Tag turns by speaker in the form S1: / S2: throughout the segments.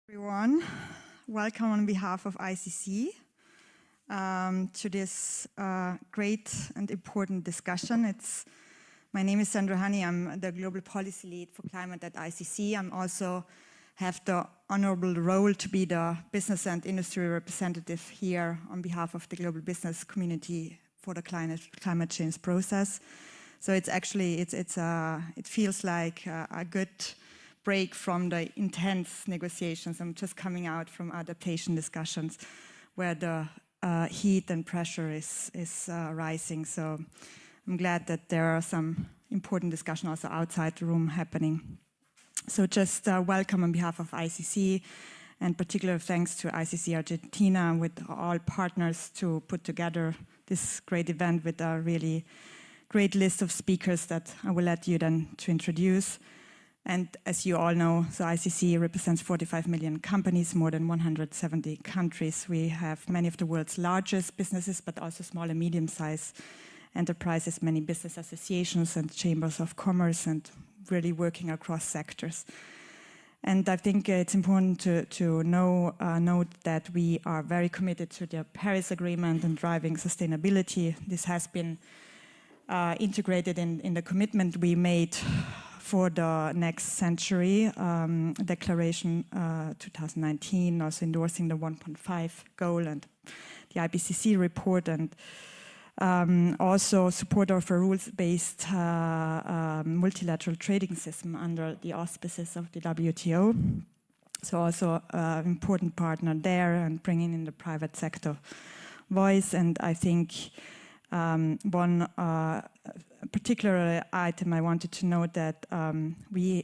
S1: Everyone, welcome on behalf of ICC to this great and important discussion. My name is Sandra Hanni. I'm the Global Policy Lead for Climate at ICC. I'm also have the honorable role to be the business and industry representative here on behalf of the global business community for the climate change process. So it feels like a good break from the intense negotiations. I'm just coming out from adaptation discussions where the heat and pressure is rising. So I'm glad that there are some important discussions also outside the room happening. So just welcome on behalf of ICC, and particular thanks to ICC Argentina with all partners to put together this great event with a really great list of speakers that I will let you then to introduce. And as you all know, so ICC represents 45 million companies, more than 170 countries. We have many of the world's largest businesses, but also small and medium-sized enterprises, many business associations and chambers of commerce, and really working across sectors. And I think it's important to note that we are very committed to the Paris Agreement and driving sustainability. This has been integrated in the commitment we made for the next century, Declaration 2019, also endorsing the 1.5 goal and the IPCC report, and also support of a rules-based multilateral trading system under the auspices of the WTO. So also an important partner there, and bringing in the private sector voice. And I think one particular item I wanted to note that we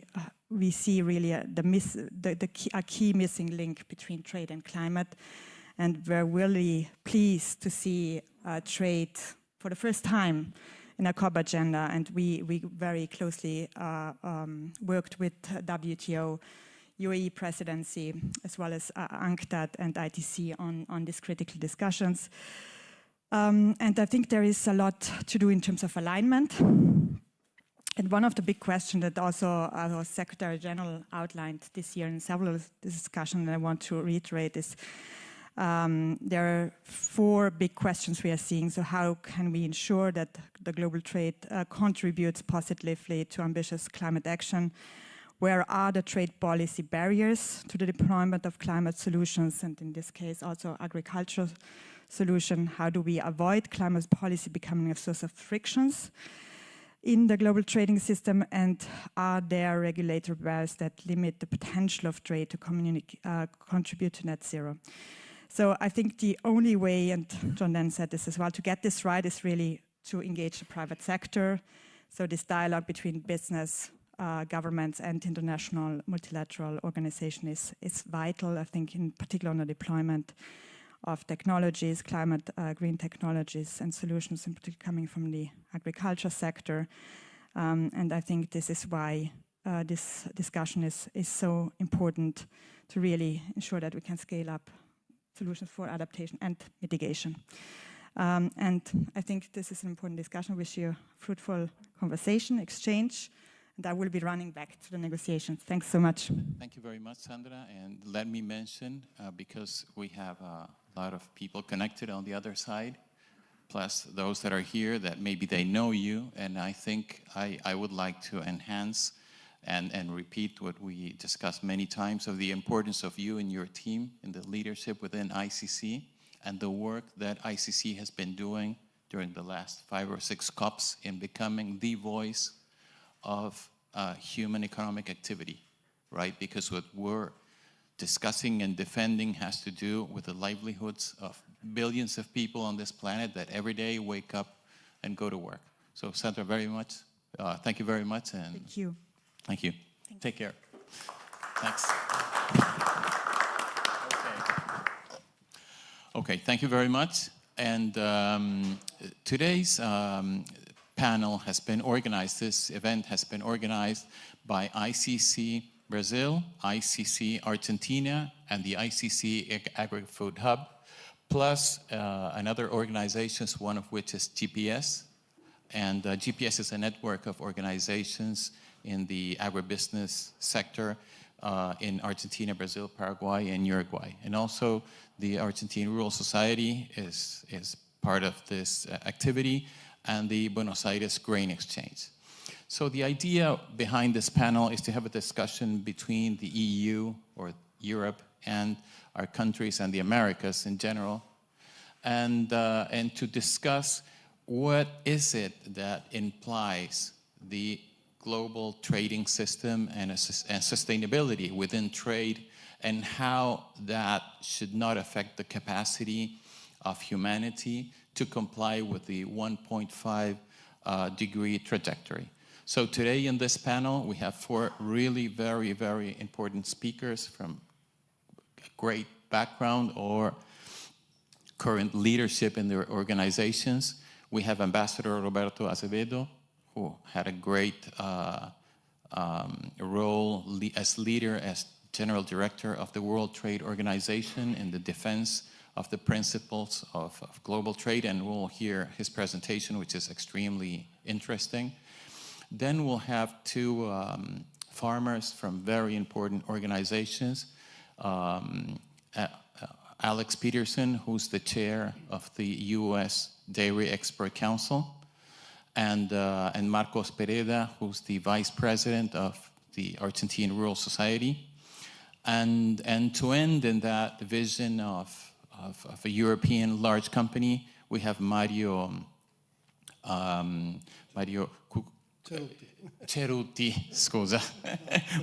S1: see really a key missing link between trade and climate, and we're really pleased to see trade for the first time in a COP agenda, and we very closely worked with WTO, UAE presidency, as well as UNCTAD and ITC on these critical discussions. And I think there is a lot to do in terms of alignment. And one of the big questions that also our Secretary General outlined this year in several discussions, and I want to reiterate, is there are four big questions we are seeing. So how can we ensure that the global trade contributes positively to ambitious climate action? Where are the trade policy barriers to the deployment of climate solutions, and in this case also agricultural solution? How do we avoid climate policy becoming a source of frictions in the global trading system? And are there regulatory barriers that limit the potential of trade to contribute to net zero? So I think the only way, and John then said this as well, to get this right is really to engage the private sector. So this dialogue between business, governments and international multilateral organizations is vital, I think, in particular on the deployment of technologies, climate green technologies and solutions, in particular coming from the agriculture sector. And I think this is why this discussion is so important, to really ensure that we can scale up solutions for adaptation and mitigation. And I think this is an important discussion. Wish you a fruitful conversation, exchange, and I will be running back to the negotiations. Thanks so much.
S2: Thank you very much, Sandra. And let me mention, because we have a lot of people connected on the other side, plus those that are here that maybe they know you, and I think I would like to enhance and repeat what we discussed many times of the importance of you and your team in the leadership within ICC and the work that ICC has been doing during the last 5 or 6 COPs in becoming the voice of human economic activity, right? Because what we're discussing and defending has to do with the livelihoods of billions of people on this planet that every day wake up and go to work. So Sandra, thank you very much. And
S1: thank you.
S2: Thank you. Take care. Thanks. Okay, thank you very much. And today's panel has been organized, this event has been organized by ICC Brazil, ICC Argentina, and the ICC Agri-Food Hub, plus another organizations, one of which is GPS. And GPS is a network of organizations in the agribusiness sector in Argentina, Brazil, Paraguay, and Uruguay. And also the Argentine Rural Society is part of this activity, and the Buenos Aires Grain Exchange. So the idea behind this panel is to have a discussion between the EU or Europe and our countries and the Americas in general, and to discuss what is it that implies the global trading system and sustainability within trade, and how that should not affect the capacity of humanity to comply with the 1.5 degree trajectory. So today in this panel, we have 4 really very, very important speakers from great background or current leadership in their organizations. We have Ambassador Roberto Azevedo, who had a great role as leader, as General Director of the World Trade Organization in the defense of the principles of global trade, and we'll hear his presentation, which is extremely interesting. Then we'll have 2 farmers from very important organizations. Alex Peterson, who's the chair of the U.S. Dairy Expert Council, and Marcos Pereda, who's the vice president of the Argentine Rural Society. And to end in that vision of a European large company, we have Mario Cerutti, scusa,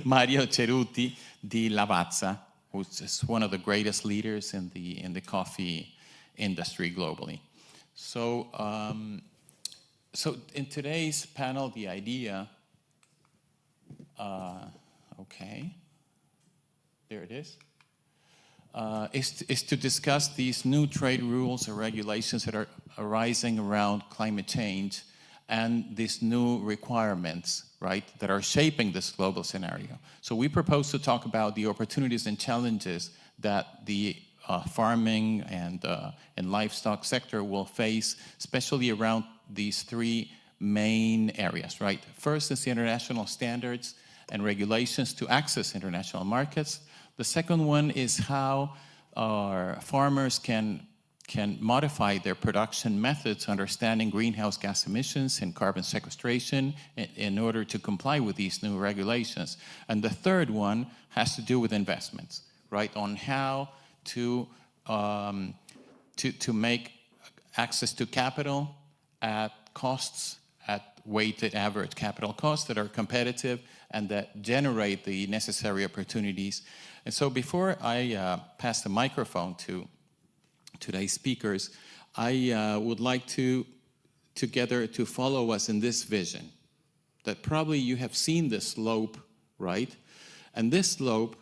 S2: Mario Cerutti di Lavazza, who's just one of the greatest leaders in the coffee industry globally. So, so in today's panel, the idea, okay, there it is to discuss these new trade rules or regulations that are arising around climate change and these new requirements, right, that are shaping this global scenario. So we propose to talk about the opportunities and challenges that the farming and livestock sector will face, especially around these 3 main areas, right? First is the international standards and regulations to access international markets. The second one is how our farmers can modify their production methods, understanding greenhouse gas emissions and carbon sequestration in order to comply with these new regulations. And the third one has to do with investments, right? On how to make access to capital at costs, at weighted average capital costs that are competitive and that generate the necessary opportunities. And so before I pass the microphone to today's speakers, I would like to follow us in this vision, that probably you have seen this slope, right? And this slope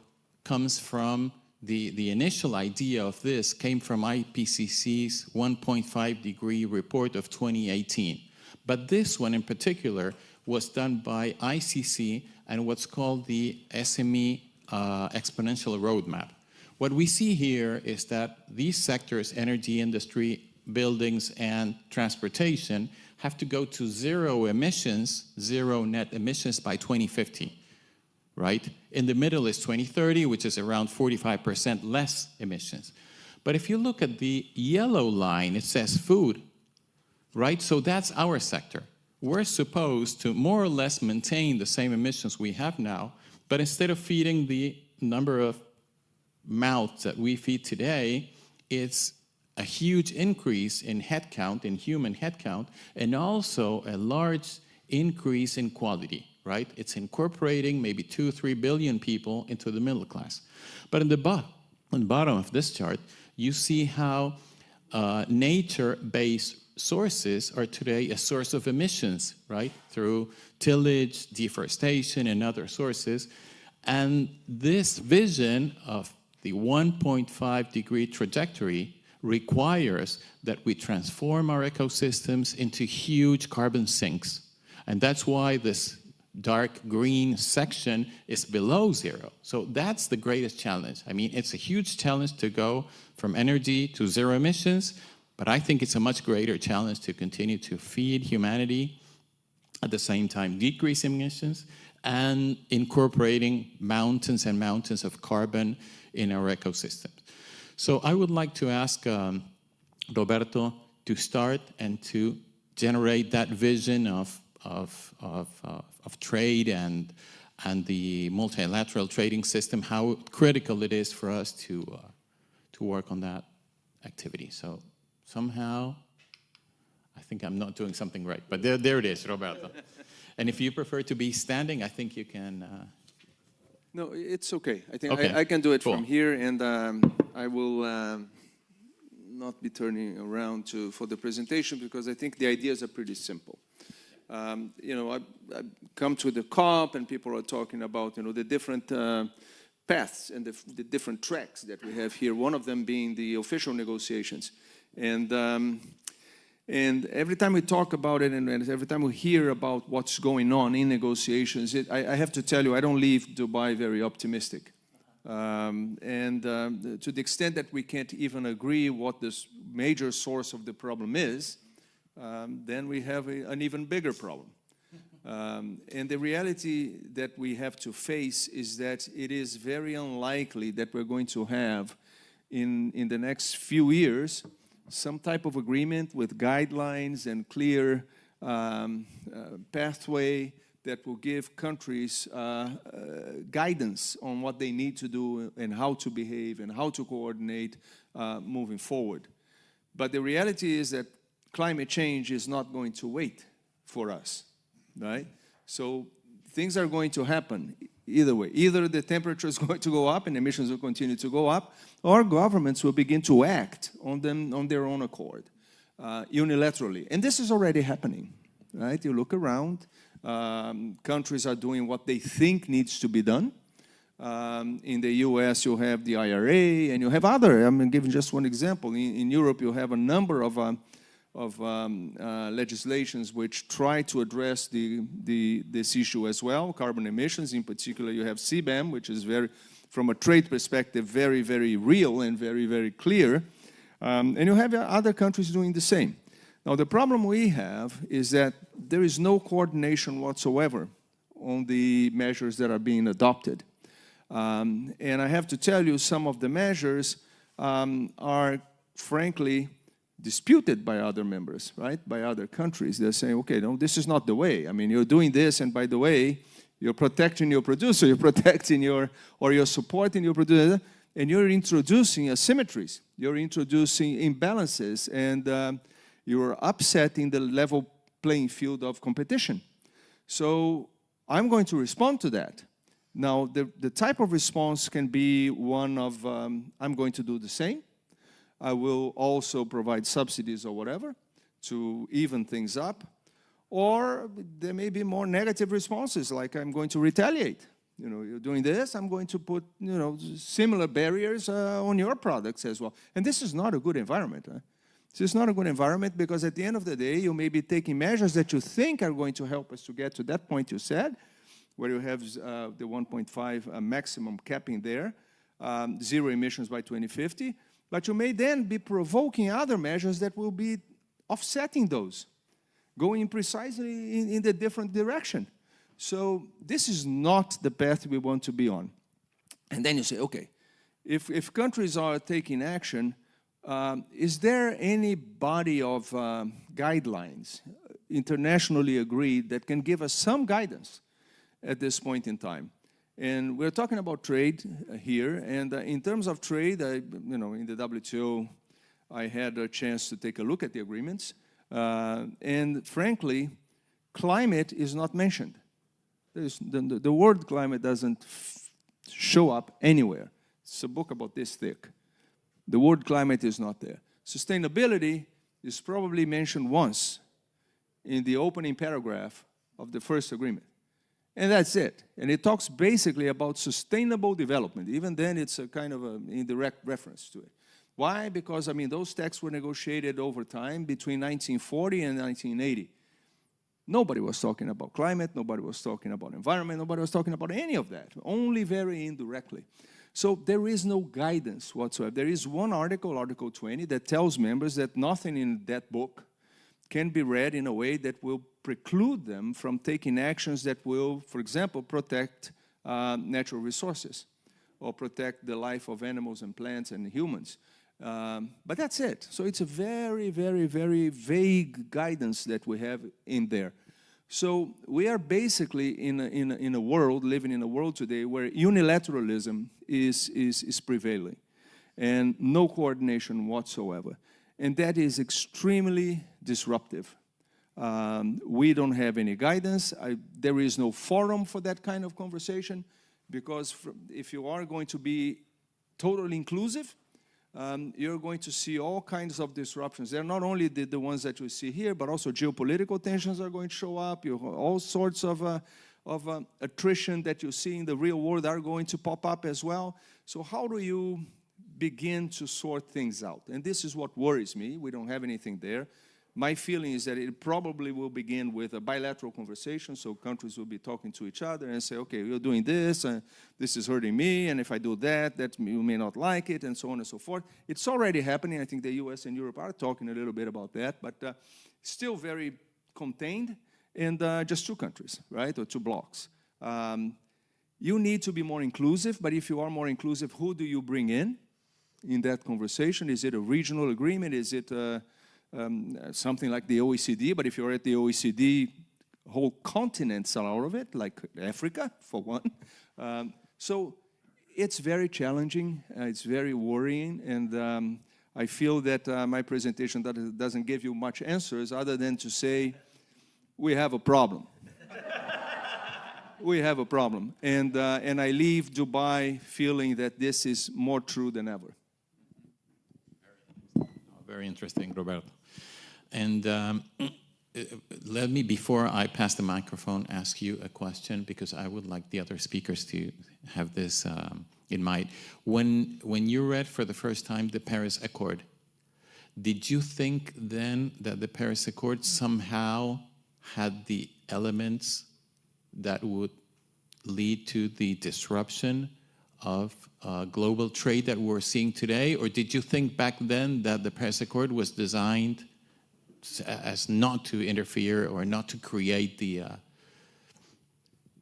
S2: comes from the initial idea of this came from IPCC's 1.5 degree report of 2018. But this one in particular was done by ICC and what's called the SME exponential roadmap. What we see here is that these sectors, energy, industry, buildings, and transportation, have to go to zero emissions, zero net emissions by 2050, right? In the middle is 2030, which is around 45% less emissions. But if you look at the yellow line, it says food, right? So that's our sector. We're supposed to more or less maintain the same emissions we have now, but instead of feeding the number of mouths that we feed today, it's a huge increase in headcount, in human headcount, and also a large increase in quality, right? It's incorporating maybe 2-3 billion people into the middle class. But on the bottom of this chart, you see how nature-based sources are today a source of emissions, right? Through tillage, deforestation, and other sources. And this vision of the 1.5 degree trajectory requires that we transform our ecosystems into huge carbon sinks. And that's why this dark green section is below zero. So that's the greatest challenge. I mean, it's a huge challenge to go from energy to zero emissions, but I think it's a much greater challenge to continue to feed humanity, at the same time decrease emissions, and incorporating mountains and mountains of carbon in our ecosystem. So I would like to ask Roberto to start and to generate that vision of trade and the multilateral trading system, how critical it is for us to work on that activity. So somehow, I think I'm not doing something right, but there it is, Roberto. And if you prefer to be standing, I think you can...
S3: No, it's okay. I think
S2: okay.
S3: I can do it
S2: Cool.
S3: from here, and I will not be turning around for the presentation because I think the ideas are pretty simple. You know, I come to the COP and people are talking about, you know, the different paths and the different tracks that we have here. One of them being the official negotiations, and every time we talk about it and every time we hear about what's going on in negotiations, I have to tell you, I don't leave Dubai very optimistic. To the extent that we can't even agree what this major source of the problem is, then we have an even bigger problem. And the reality that we have to face is that it is very unlikely that we're going to have in the next few years some type of agreement with guidelines and clear pathway that will give countries guidance on what they need to do and how to behave and how to coordinate moving forward. But the reality is that climate change is not going to wait for us, right? So things are going to happen either way. Either the temperature is going to go up and emissions will continue to go up, or governments will begin to act on them on their own accord, unilaterally. And this is already happening, right? You look around, countries are doing what they think needs to be done. In the US, you have the IRA, and you have other, I'm giving just one example. In Europe, you have a number of legislations which try to address this issue as well, carbon emissions. In particular, you have CBAM, which is very, from a trade perspective, very, very real and very, very clear. And you have other countries doing the same. Now, the problem we have is that there is no coordination whatsoever on the measures that are being adopted. And I have to tell you, some of the measures are, frankly, disputed by other members, right? By other countries. They're saying, okay, no, this is not the way. I mean, you're doing this, and by the way, you're protecting your producer, you're protecting you're supporting your producer, and you're introducing asymmetries. You're introducing imbalances, and you're upsetting the level playing field of competition. So I'm going to respond to that. Now, the type of response can be one of, I'm going to do the same. I will also provide subsidies or whatever to even things up. Or there may be more negative responses, like I'm going to retaliate. You know, you're doing this, I'm going to put, you know, similar barriers on your products as well. And this is not a good environment. This is not a good environment because at the end of the day, you may be taking measures that you think are going to help us to get to that point you said, where you have the 1.5 maximum capping there, zero emissions by 2050. But you may then be provoking other measures that will be offsetting those, going precisely in the different direction. So this is not the path we want to be on. And then you say, okay, if countries are taking action, is there any body of guidelines internationally agreed that can give us some guidance at this point in time? And we're talking about trade here, and in terms of trade, you know, in the WTO, I had a chance to take a look at the agreements, and frankly, climate is not mentioned. The word climate doesn't show up anywhere. It's a book about this thick. The word climate is not there. Sustainability is probably mentioned once in the opening paragraph of the first agreement. And that's it. And it talks basically about sustainable development. Even then, it's a kind of an indirect reference to it. Why? Because, I mean, those texts were negotiated over time between 1940 and 1980. Nobody was talking about climate, nobody was talking about environment, nobody was talking about any of that, only very indirectly. So there is no guidance whatsoever. There is one article, Article 20, that tells members that nothing in that book can be read in a way that will preclude them from taking actions that will, for example, protect natural resources or protect the life of animals and plants and humans. But that's it. So it's a very, very, very vague guidance that we have in there. So we are basically in a world, living in a world today where unilateralism is prevailing and no coordination whatsoever. And that is extremely disruptive. We don't have any guidance. There is no forum for that kind of conversation, because if you are going to be totally inclusive, you're going to see all kinds of disruptions. They're not only the ones that you see here, but also geopolitical tensions are going to show up. All sorts of attrition that you see in the real world are going to pop up as well. So how do you begin to sort things out? And this is what worries me. We don't have anything there. My feeling is that it probably will begin with a bilateral conversation, so countries will be talking to each other and say, okay, you're doing this, and this is hurting me, and if I do that, you may not like it, and so on and so forth. It's already happening. I think the US and Europe are talking a little bit about that, but still very contained, and just two countries, right, or two blocks. You need to be more inclusive, but if you are more inclusive, who do you bring in that conversation? Is it a regional agreement? Is it something like the OECD? But if you're at the OECD, whole continents are out of it, like Africa, for one. So it's very challenging, it's very worrying, and I feel that my presentation doesn't give you much answers other than to say, we have a problem. We have a problem. And I leave Dubai feeling that this is more true than ever.
S2: Very interesting, Roberto. And let me, before I pass the microphone, ask you a question, because I would like the other speakers to have this in mind. When you read for the first time the Paris Accord, did you think then that the Paris Accord somehow had the elements that would lead to the disruption of global trade that we're seeing today? Or did you think back then that the Paris Accord was designed as not to interfere or not to create the...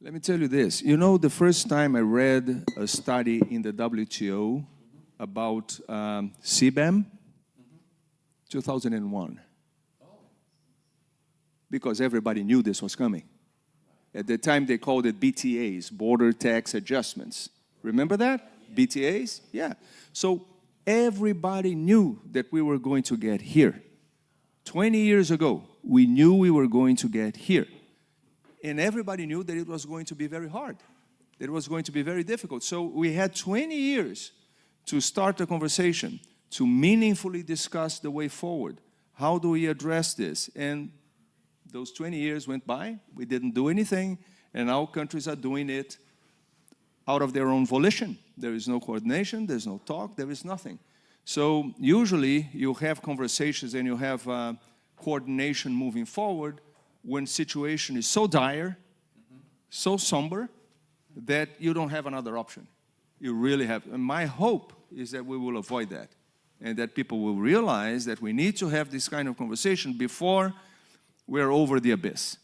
S3: Let me tell you this. You know, the first time I read a study in the WTO about CBAM, 2001. Because everybody knew this was coming. At the time, they called it BTAs, Border Tax Adjustments. Remember that? BTAs? Yeah. So everybody knew that we were going to get here. 20 years ago, we knew we were going to get here. And everybody knew that it was going to be very hard. It was going to be very difficult. So we had 20 years to start a conversation, to meaningfully discuss the way forward. How do we address this? And those 20 years went by, we didn't do anything, and now countries are doing it out of their own volition. There is no coordination, there's no talk, there is nothing. So usually you have conversations and you have coordination moving forward when situation is so dire, so somber, that you don't have another option. You really have. And my hope is that we will avoid that, and that people will realize that we need to have this kind of conversation before we're over the abyss,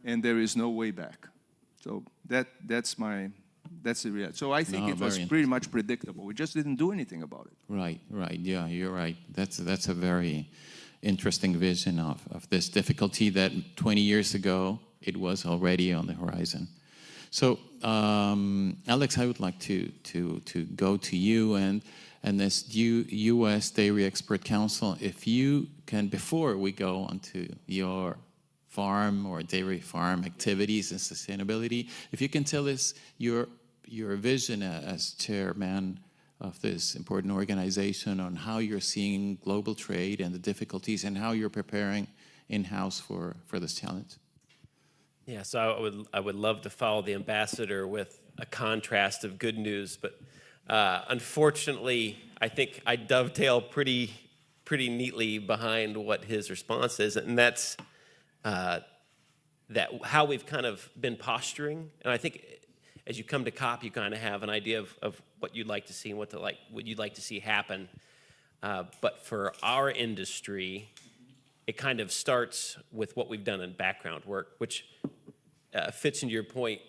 S3: and there is no way back. So that's the reality. So I think it was pretty much predictable. We just didn't do anything about it.
S2: Right. Yeah, you're right. That's a very interesting vision of this difficulty that 20 years ago, it was already on the horizon. So, Alex, I would like to go to you, and as U.S. Dairy Expert Council, if you can, before we go on to your farm or dairy farm activities and sustainability, if you can tell us your vision as chairman of this important organization on how you're seeing global trade and the difficulties, and how you're preparing in-house for this challenge.
S4: Yeah, so I would love to follow the ambassador with a contrast of good news, but unfortunately, I think I dovetail pretty neatly behind what his response is, and that's that how we've kind of been posturing. And I think as you come to COP, you kind of have an idea of what you'd like to see and what you'd like to see happen. But for our industry, it kind of starts with what we've done in background work, which fits into your point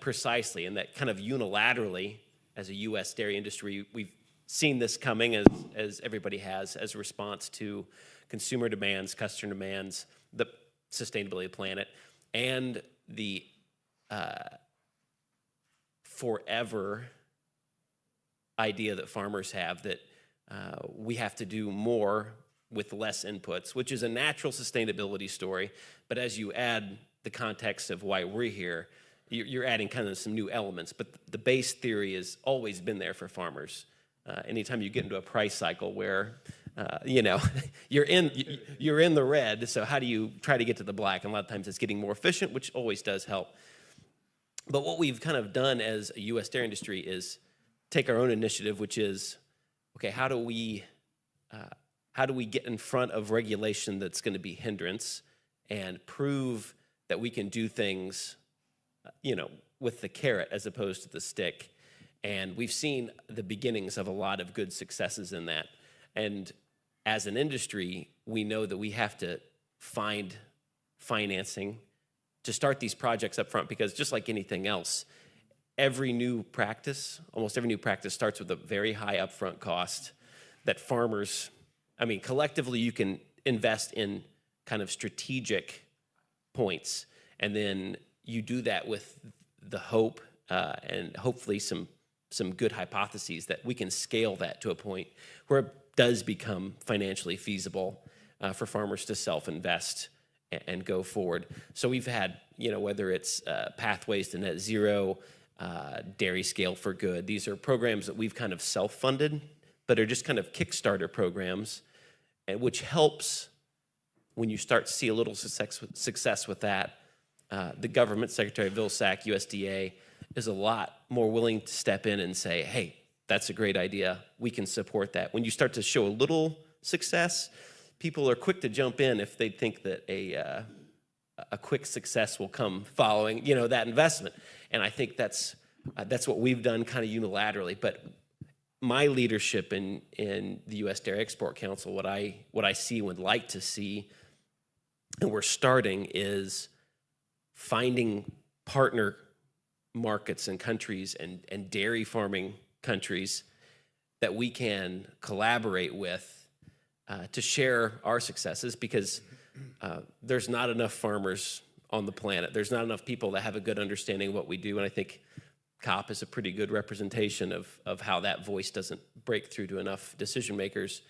S4: precisely, in that kind of unilaterally, as a U.S. dairy industry, we've seen this coming, as everybody has, as a response to consumer demands, customer demands, the sustainability of the planet, and the forever idea that farmers have that we have to do more with less inputs, which is a natural sustainability story. But as you add the context of why we're here, you're adding kind of some new elements. But the base theory has always been there for farmers. Anytime you get into a price cycle where you're in the red, so how do you try to get to the black? And a lot of times it's getting more efficient, which always does help. But what we've kind of done as a U.S. dairy industry is take our own initiative, which is, okay, how do we get in front of regulation that's going to be hindrance and prove that we can do things, with the carrot as opposed to the stick? And we've seen the beginnings of a lot of good successes in that. And as an industry, we know that we have to find financing to start these projects up front, because just like anything else, almost every new practice starts with a very high upfront cost that farmers, collectively you can invest in kind of strategic points. And then you do that with the hope and hopefully some good hypotheses that we can scale that to a point where it does become financially feasible for farmers to self-invest and go forward. So we've had, whether it's Pathways to Net Zero, Dairy Scale for Good, these are programs that we've kind of self-funded, but are just kind of Kickstarter programs, which helps when you start to see a little success with that. The government, Secretary Vilsack, USDA, is a lot more willing to step in and say, hey, that's a great idea. We can support that. When you start to show a little success, people are quick to jump in if they think that a quick success will come following, that investment. And I think that's what we've done kind of unilaterally. But my leadership in the U.S. Dairy Export Council, what I see and would like to see, and we're starting, is finding partner markets and countries and dairy farming countries that we can collaborate with to share our successes, because there's not enough farmers on the planet. There's not enough people that have a good understanding of what we do, and I think COP is a pretty good representation of how that voice doesn't break through to enough decision makers.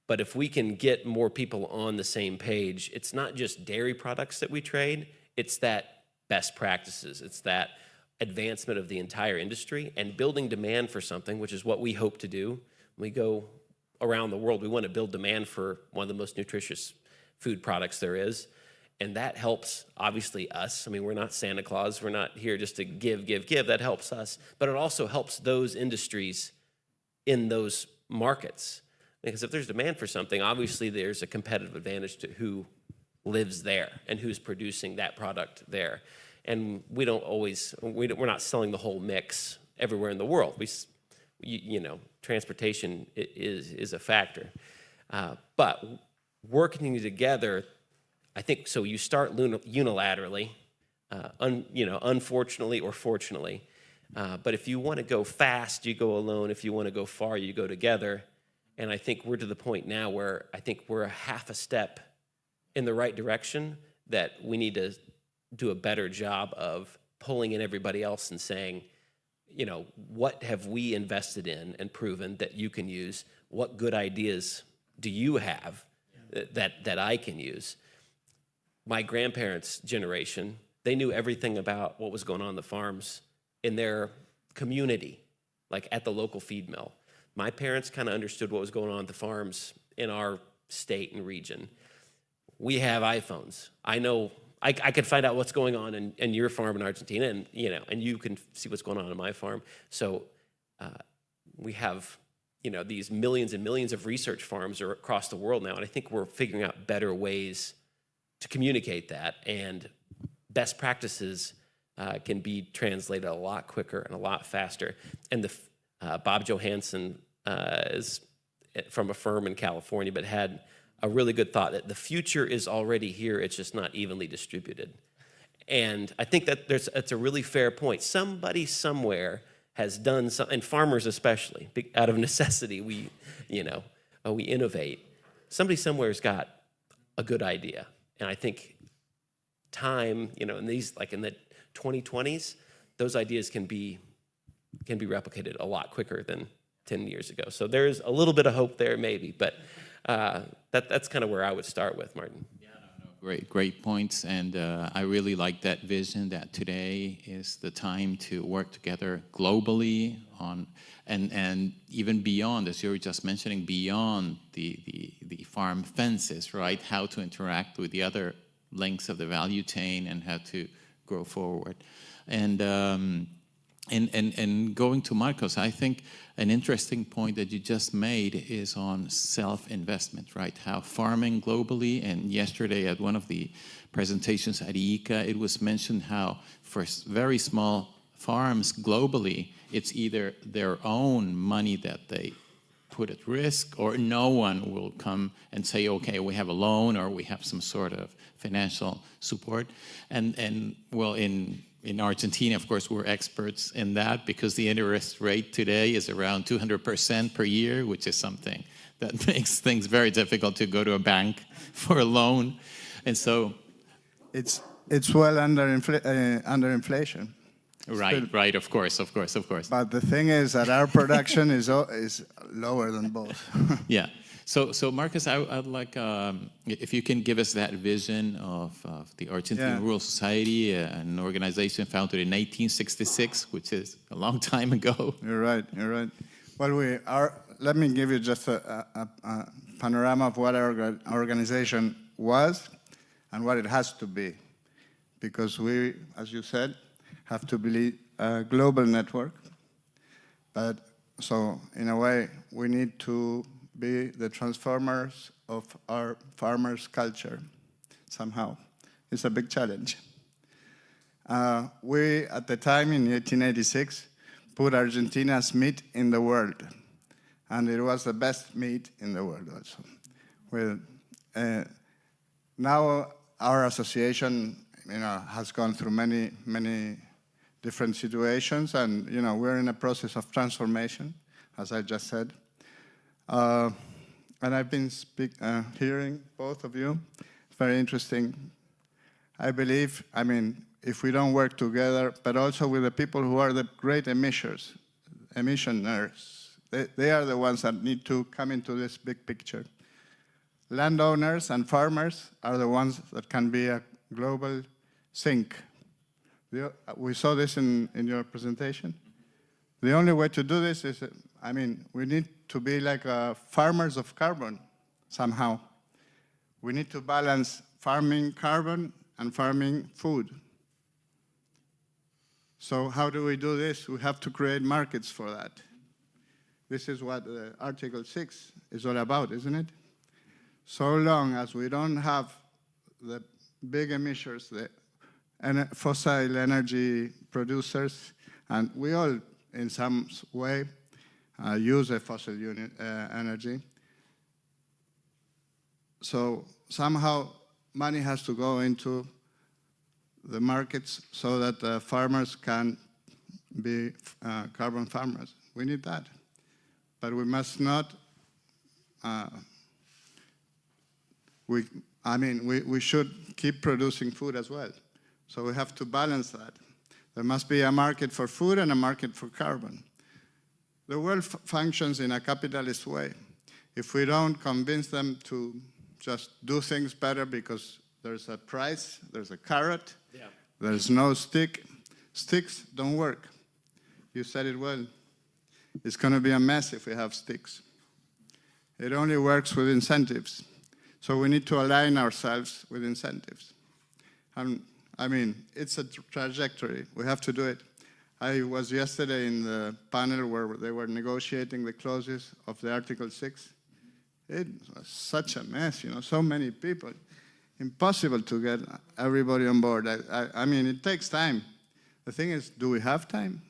S4: But if we can get more people on the same page, it's not just dairy products that we trade, it's that best practices, it's that advancement of the entire industry and building demand for something, which is what we hope to do. When we go around the world, we want to build demand for one of the most nutritious food products there is. And that helps, obviously, us. We're not Santa Claus. We're not here just to give. That helps us. But it also helps those industries in those markets. Because if there's demand for something, obviously there's a competitive advantage to who lives there and who's producing that product there. And we're not selling the whole mix everywhere in the world. Transportation is a factor. But working together, I think, so you start unilaterally, unfortunately or fortunately. But if you want to go fast, you go alone. If you want to go far, you go together. And I think we're to the point now where I think we're a half a step in the right direction, that we need to do a better job of pulling in everybody else and saying, what have we invested in and proven that you can use? What good ideas do you have that I can use? My grandparents' generation, they knew everything about what was going on the farms in their community, like at the local feed mill. My parents kind of understood what was going on at the farms in our state and region. We have iPhones. I know I could find out what's going on in your farm in Argentina, and you can see what's going on in my farm. So we have these millions and millions of research farms are across the world now, and I think we're figuring out better ways to communicate that, and best practices can be translated a lot quicker and a lot faster. And Bob Johansson is from a firm in California, but had a really good thought that the future is already here, it's just not evenly distributed. And I think that that's a really fair point. Somebody somewhere has done something, and farmers especially, out of necessity, we innovate. Somebody somewhere's got a good idea. And I think time, in the 2020s, those ideas can be replicated a lot quicker than 10 years ago. So there's a little bit of hope there, maybe, but that's kind of where I would start with, Martin.
S2: Yeah, great points, and I really like that vision that today is the time to work together globally on, and even beyond, as you were just mentioning, beyond the farm fences, right? How to interact with the other links of the value chain and how to grow forward. And going to Marcos, I think an interesting point that you just made is on self-investment, right? How farming globally, and yesterday at one of the presentations at ICA, it was mentioned how for very small farms globally, it's either their own money that they put at risk, or no one will come and say, okay, we have a loan or we have some sort of financial support. And well, in Argentina, of course, we're experts in that because the interest rate today is around 200% per year, which is something that makes things very difficult to go to a bank for a loan. And so
S5: it's well under inflation.
S2: Right, of course.
S5: But the thing is that our production is lower than both.
S2: Yeah. So Marcus, I'd like if you can give us that vision of the Argentine Rural Society, an organization founded in 1866, which is a long time ago.
S5: You're right. Well, let me give you just a panorama of what our organization was and what it has to be, because we, as you said, have to be a global network. But so in a way, we need to be the transformers of our farmers' culture somehow. It's a big challenge. We, at the time in 1886, put Argentina's meat in the world, and it was the best meat in the world also. Well, now our association, has gone through many different situations, and we're in a process of transformation, as I just said. And I've been hearing both of you. It's very interesting. I believe, if we don't work together, but also with the people who are the great emissioners, they are the ones that need to come into this big picture. Landowners and farmers are the ones that can be a global sink. We saw this in your presentation. The only way to do this is, we need to be like farmers of carbon somehow. We need to balance farming carbon and farming food. So how do we do this? We have to create markets for that. This is what Article 6 is all about, isn't it? So long as we don't have the big emitters, the fossil energy producers, and we all, in some way, use a fossil energy. So somehow money has to go into the markets so that the farmers can be carbon farmers. We need that. But we must not, we should keep producing food as well. So we have to balance that. There must be a market for food and a market for carbon. The world functions in a capitalist way. If we don't convince them to just do things better because there's a price, there's a carrot, there's no stick, sticks don't work. You said it well. It's going to be a mess if we have sticks. It only works with incentives. So we need to align ourselves with incentives. It's a trajectory. We have to do it. I was yesterday in the panel where they were negotiating the clauses of the Article 6. It was such a mess, so many people. Impossible to get everybody on board. It takes time. The thing is, do we have time?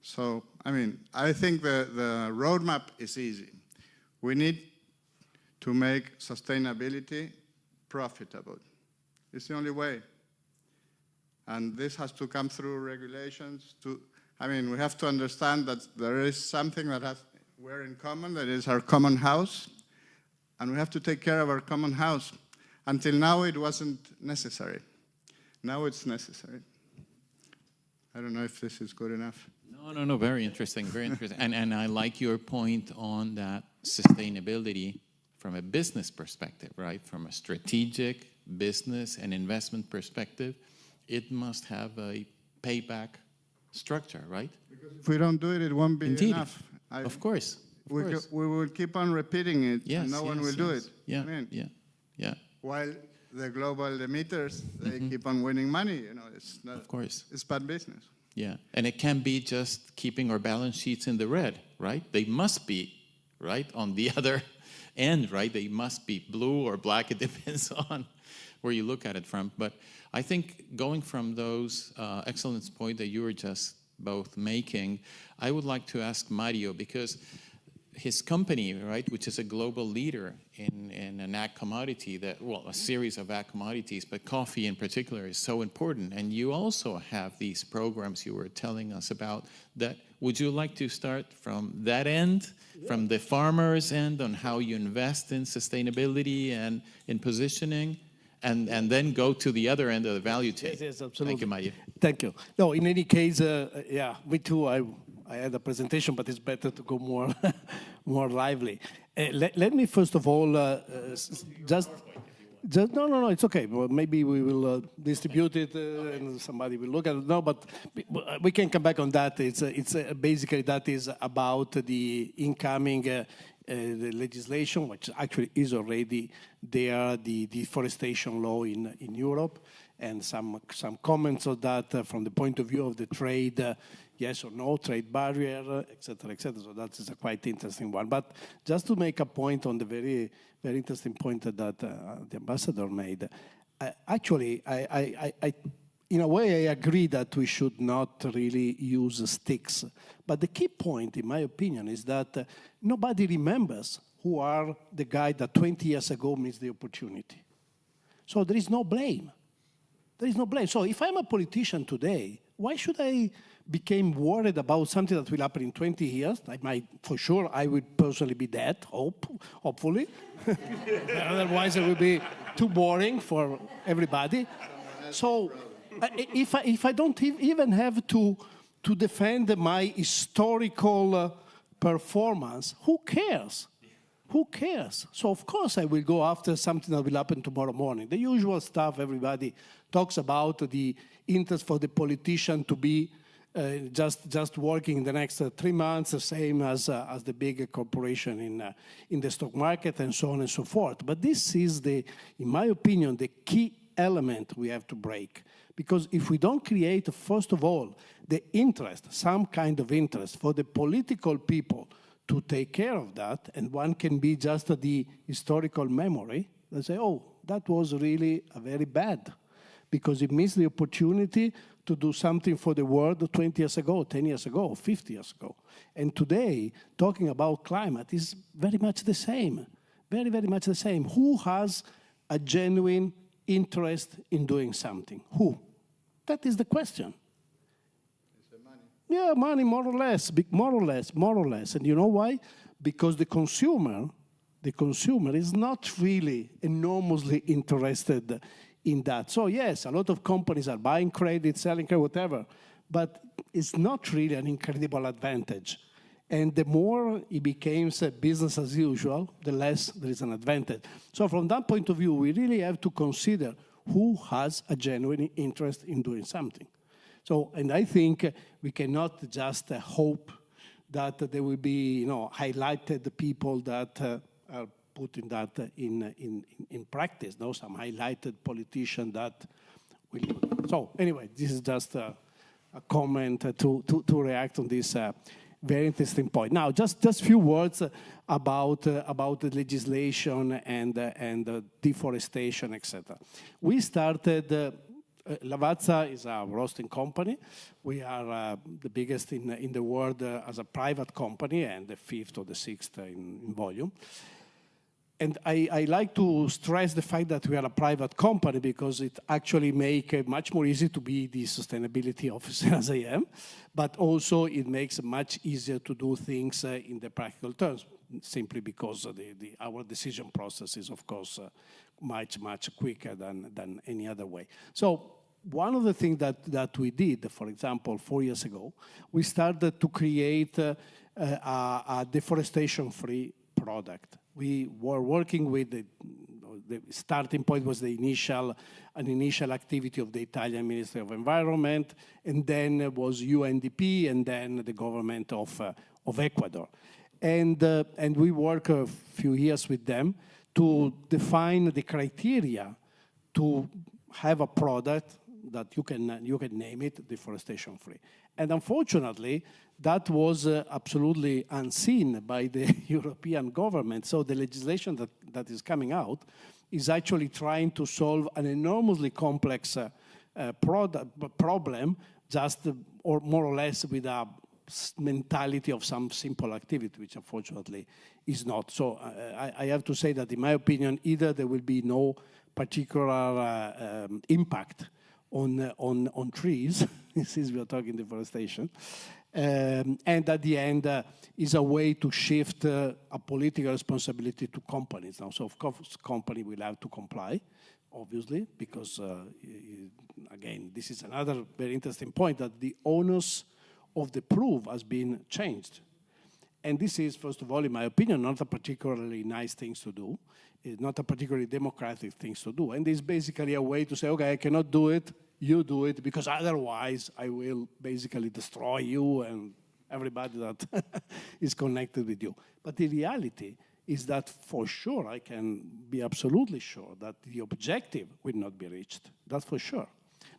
S5: So, I think the roadmap is easy. We need to make sustainability profitable. It's the only way. And this has to come through regulations. We have to understand that there is something that we're in common, that is our common house, and we have to take care of our common house. Until now, it wasn't necessary. Now it's necessary. I don't know if this is good enough.
S2: No, very interesting, very interesting. And I like your point on that sustainability from a business perspective, right? From a strategic business and investment perspective, it must have a payback structure, right?
S5: Because if we don't do it, it won't be
S2: Indeed.
S5: enough.
S2: Of course.
S5: We will keep on repeating it,
S2: yes,
S5: and no one will do it.
S2: Yeah, yeah.
S5: While the global emitters, they keep on winning money. It's not.
S2: Of course.
S5: It's bad business.
S2: Yeah, and it can't be just keeping our balance sheets in the red, right? They must be, right, on the other end, right? They must be blue or black. It depends on where you look at it from. But I think going from those excellent points that you were just both making, I would like to ask Mario, because his company, right, which is a global leader in an ag commodity a series of ag commodities, but coffee in particular is so important. And you also have these programs you were telling us about that. Would you like to start from that end, from the farmer's end, on how you invest in sustainability and in positioning, and then go to the other end of the value chain?
S6: Yes, absolutely.
S2: Thank you, Mario.
S6: Thank you. No, in any case, me too. I had a presentation, but it's better to go more, more lively. Let me first of all just no, it's okay. Well, maybe we will distribute it and somebody will look at it. No, but we can come back on that. It's basically that is about the incoming the legislation, which actually is already there, the deforestation law in Europe, and some comments on that from the point of view of the trade. Yes or no, trade barrier, et cetera, et cetera. So that is a quite interesting one. But just to make a point on the very, very interesting point that the ambassador made, actually, I in a way, I agree that we should not really use sticks. But the key point, in my opinion, is that nobody remembers who are the guy that 20 years ago missed the opportunity. So there is no blame. There is no blame. So if I'm a politician today, why should I become worried about something that will happen in 20 years? For sure, I would personally be dead, hopefully. Otherwise, it would be too boring for everybody. So if I don't even have to defend my historical performance, who cares? Who cares? So, of course, I will go after something that will happen tomorrow morning. The usual stuff everybody talks about, the interest for the politician to be just working in the next 3 months, the same as the big corporation in the stock market, and so on and so forth. But this is, in my opinion, the key element we have to break. Because if we don't create, first of all, the interest, some kind of interest for the political people to take care of that, and one can be just the historical memory, they say, oh, that was really a very bad, because it missed the opportunity to do something for the world 20 years ago, 10 years ago, 50 years ago. And today, talking about climate is very much the same, very, very much the same. Who has a genuine interest in doing something? Who? That is the question.
S5: It's the money.
S6: Yeah, money, more or less. And you know why? Because the consumer is not really enormously interested in that. So yes, a lot of companies are buying credit, selling credit, whatever, but it's not really an incredible advantage. And the more it becomes a business as usual, the less there is an advantage. So from that point of view, we really have to consider who has a genuine interest in doing something. So, and I think we cannot just hope that there will be, highlighted people that are putting that in practice. No, some highlighted politician that will. So anyway, this is just a comment to react on this very interesting point. Now, just a few words about the legislation and deforestation, etc. We started. Lavazza is our roasting company. We are the biggest in the world as a private company and the 5th or the 6th in volume. And I like to stress the fact that we are a private company because it actually makes it much more easy to be the sustainability officer as I am, but also it makes it much easier to do things in the practical terms, simply because our decision process is, of course, much quicker than any other way. So one of the things that we did, for example, 4 years ago, we started to create a deforestation-free product. We were working with the starting point was an initial activity of the Italian Ministry of Environment, and then was UNDP, and then the government of Ecuador. And we worked a few years with them to define the criteria to have a product that you can name it deforestation free. And unfortunately, that was absolutely unseen by the European government. So the legislation that is coming out is actually trying to solve an enormously complex problem, just or more or less with a mentality of some simple activity, which unfortunately is not. So I have to say that in my opinion, either there will be no particular impact on trees, since we are talking deforestation, and at the end is a way to shift a political responsibility to companies now. So of course, company will have to comply, obviously, because again, this is another very interesting point, that the onus of the proof has been changed. And this is, first of all, in my opinion, not a particularly nice thing to do. It's not a particularly democratic thing to do. And it's basically a way to say, okay, I cannot do it, you do it, because otherwise I will basically destroy you and everybody that is connected with you. But the reality is that for sure, I can be absolutely sure that the objective will not be reached. That's for sure.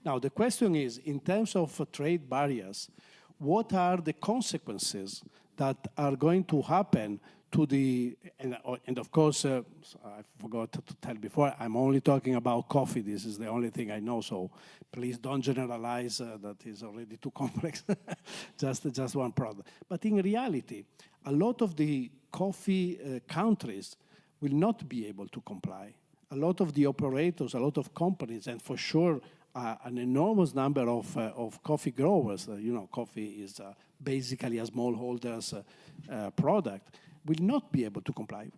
S6: Now, the question is, in terms of trade barriers, what are the consequences that are going to happen to the, and of course, I forgot to tell before, I'm only talking about coffee. This is the only thing I know, so please don't generalize, that is already too complex, just one product. But in reality, a lot of the coffee countries will not be able to comply. A lot of the operators, a lot of companies, and for sure, an enormous number of coffee growers, coffee is basically a smallholder's product, will not be able to comply,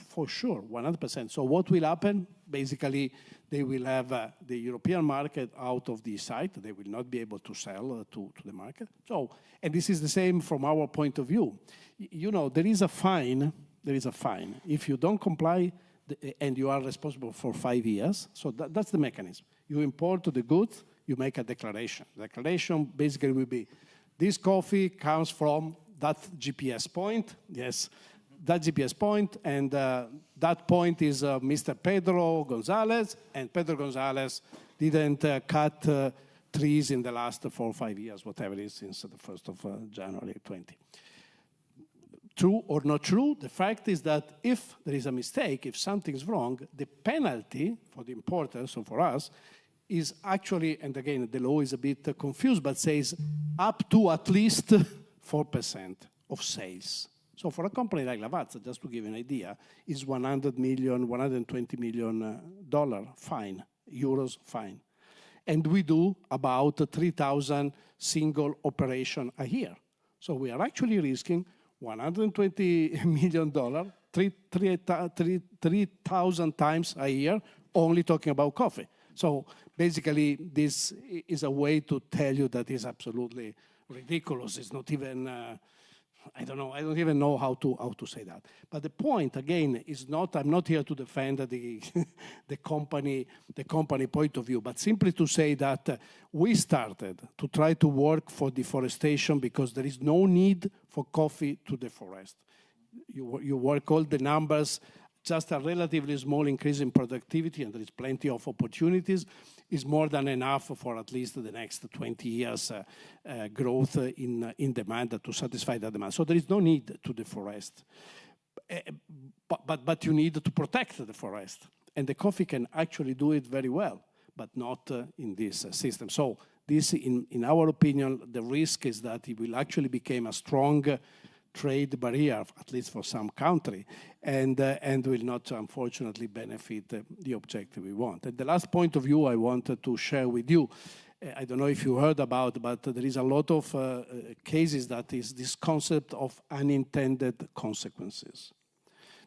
S6: for sure, 100%. So what will happen? Basically, they will have the European market out of the site. They will not be able to sell to the market. So, and this is the same from our point of view. There is a fine. If you don't comply, and you are responsible for 5 years, so that's the mechanism. You import the goods, you make a declaration. The declaration basically will be, this coffee comes from that GPS point, yes, that GPS point, and that point is Mr. Pedro Gonzalez, and Pedro Gonzalez didn't cut trees in the last 4 or 5 years, whatever it is, since the 1st of January 20. True or not true, the fact is that if there is a mistake, if something's wrong, the penalty for the importer, so for us, is actually, and again, the law is a bit confused, but says up to at least 4% of sales. So for a company like Lavazza, just to give you an idea, is $120 million fine, euros fine. And we do about 3,000 single operation a year. So we are actually risking $120 million, 3,000 times a year, only talking about coffee. So basically, this is a way to tell you that it's absolutely ridiculous. It's not even, I don't even know how to say that. But the point, again, is not, I'm not here to defend the company point of view, but simply to say that we started to try to work for deforestation because there is no need for coffee to deforest. You work all the numbers, just a relatively small increase in productivity, and there is plenty of opportunities, is more than enough for at least the next 20 years growth in demand to satisfy that demand. So there is no need to deforest. But you need to protect the forest. And the coffee can actually do it very well, but not in this system. So this, in our opinion, the risk is that it will actually become a strong trade barrier, at least for some country, and will not, unfortunately, benefit the objective we want. And the last point of view I wanted to share with you, I don't know if you heard about, but there is a lot of cases that is this concept of unintended consequences.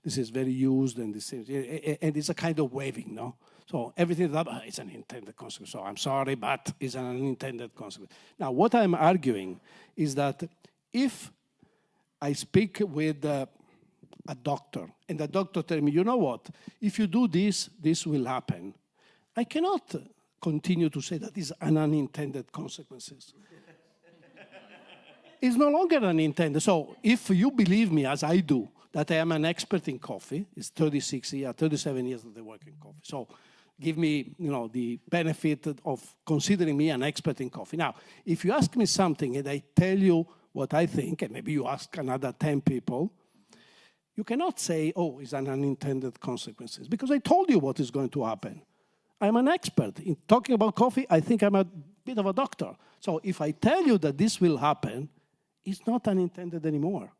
S6: This is very used, and it's a kind of waving, no? So everything is an intended consequence. So I'm sorry, but it's an unintended consequence. Now, what I'm arguing is that if I speak with a doctor, and the doctor tells me, you know what, if you do this, this will happen, I cannot continue to say that is an unintended consequences. It's no longer unintended. So if you believe me, as I do, that I am an expert in coffee, it's 37 years that I work in coffee. So give me, the benefit of considering me an expert in coffee. Now, if you ask me something and I tell you what I think, and maybe you ask another 10 people, you cannot say, oh, it's an unintended consequences, because I told you what is going to happen. I'm an expert. In talking about coffee, I think I'm a bit of a doctor. So if I tell you that this will happen, it's not unintended anymore.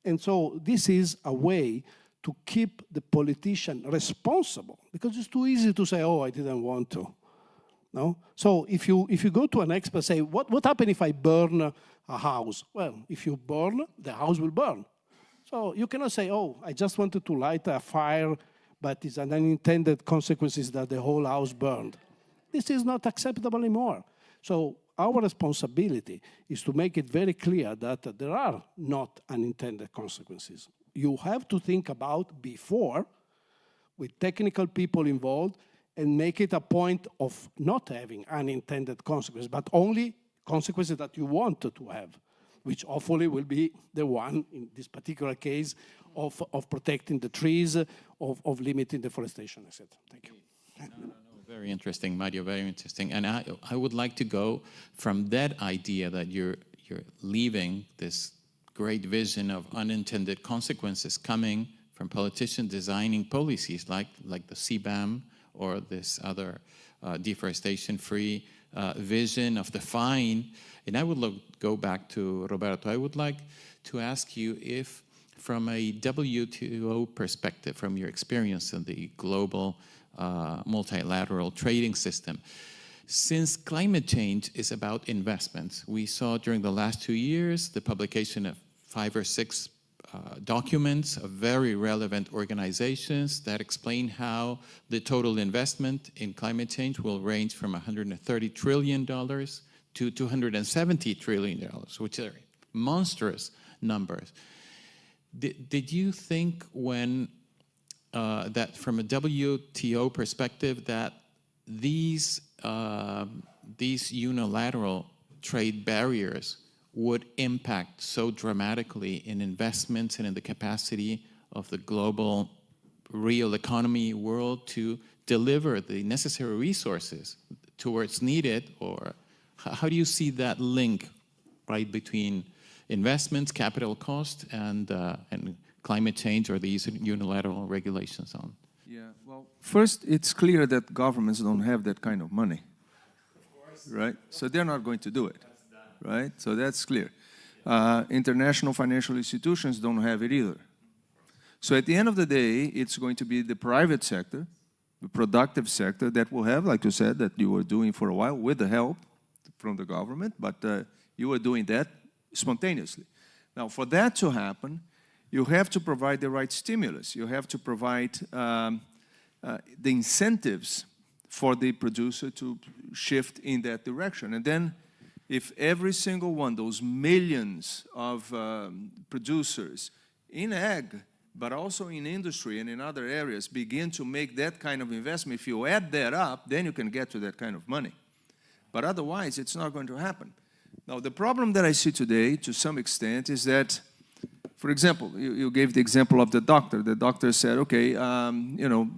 S6: And so this is a way to keep the politician responsible, because it's too easy to say, oh, I didn't want to. No? So if you go to an expert, say, what happens if I burn a house? Well, if you burn, the house will burn. So you cannot say, oh, I just wanted to light a fire, but it's an unintended consequences that the whole house burned. This is not acceptable anymore. So our responsibility is to make it very clear that there are not unintended consequences. You have to think about before, with technical people involved, and make it a point of not having unintended consequences, but only consequences that you want to have, which hopefully will be the one, in this particular case, of protecting the trees, of limiting deforestation, etc. Thank you.
S2: No. Very interesting, Mario, very interesting. And I would like to go from that idea that you're leaving this great vision of unintended consequences coming from politicians designing policies like the CBAM or this other deforestation-free vision of the fine. And I would go back to Roberto. I would like to ask you if, from a WTO perspective, from your experience in the global multilateral trading system, since climate change is about investments, we saw during the last 2 years the publication of 5 or 6 documents of very relevant organizations that explain how the total investment in climate change will range from $130 trillion to $270 trillion, which are monstrous numbers. Did you think when that from a WTO perspective that these unilateral trade barriers would impact so dramatically in investments and in the capacity of the global real economy world to deliver the necessary resources to where it's needed? Or how do you see that link, right, between investments, capital cost, and climate change or these unilateral regulations on?
S3: Yeah, well, first, it's clear that governments don't have that kind of money, right? So they're not going to do it, right? So that's clear. International financial institutions don't have it either. So at the end of the day, it's going to be the private sector, the productive sector that will have, like you said, that you were doing for a while with the help from the government, but you were doing that spontaneously. Now, for that to happen, you have to provide the right stimulus. You have to provide the incentives for the producer to shift in that direction. And then if every single one, those millions of producers in ag, but also in industry and in other areas, begin to make that kind of investment, if you add that up, then you can get to that kind of money. But otherwise, it's not going to happen. Now, the problem that I see today, to some extent, is that, for example, you gave the example of the doctor. The doctor said, okay,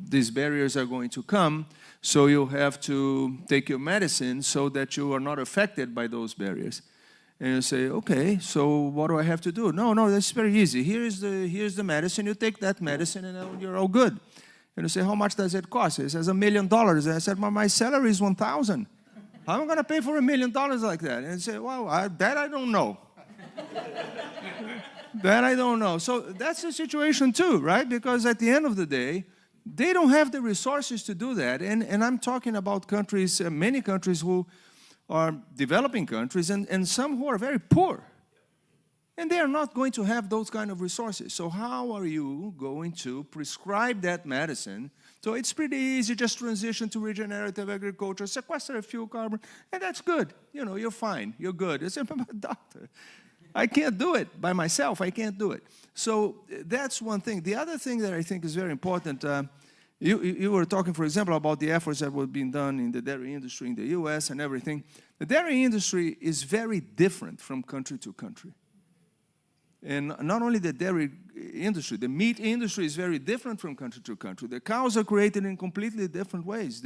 S3: these barriers are going to come, so you have to take your medicine so that you are not affected by those barriers. And you say, okay, so what do I have to do? No, that's very easy. Here's the medicine. You take that medicine and you're all good. And you say, how much does it cost? He says, $1 million. And I said, well, my salary is $1,000. How am I going to pay for $1 million like that? And you say, well, that I don't know. That I don't know. So that's the situation too, right? Because at the end of the day, they don't have the resources to do that. And I'm talking about countries, many countries who are developing countries and some who are very poor. And they are not going to have those kind of resources. So how are you going to prescribe that medicine? So it's pretty easy, just transition to regenerative agriculture, sequester a few carbon, and that's good. You know, you're fine, you're good. It's a doctor. I can't do it by myself, I can't do it. So that's one thing. The other thing that I think is very important, you were talking, for example, about the efforts that were being done in the dairy industry in the US and everything. The dairy industry is very different from country to country. And not only the dairy industry, the meat industry is very different from country to country. The cows are created in completely different ways.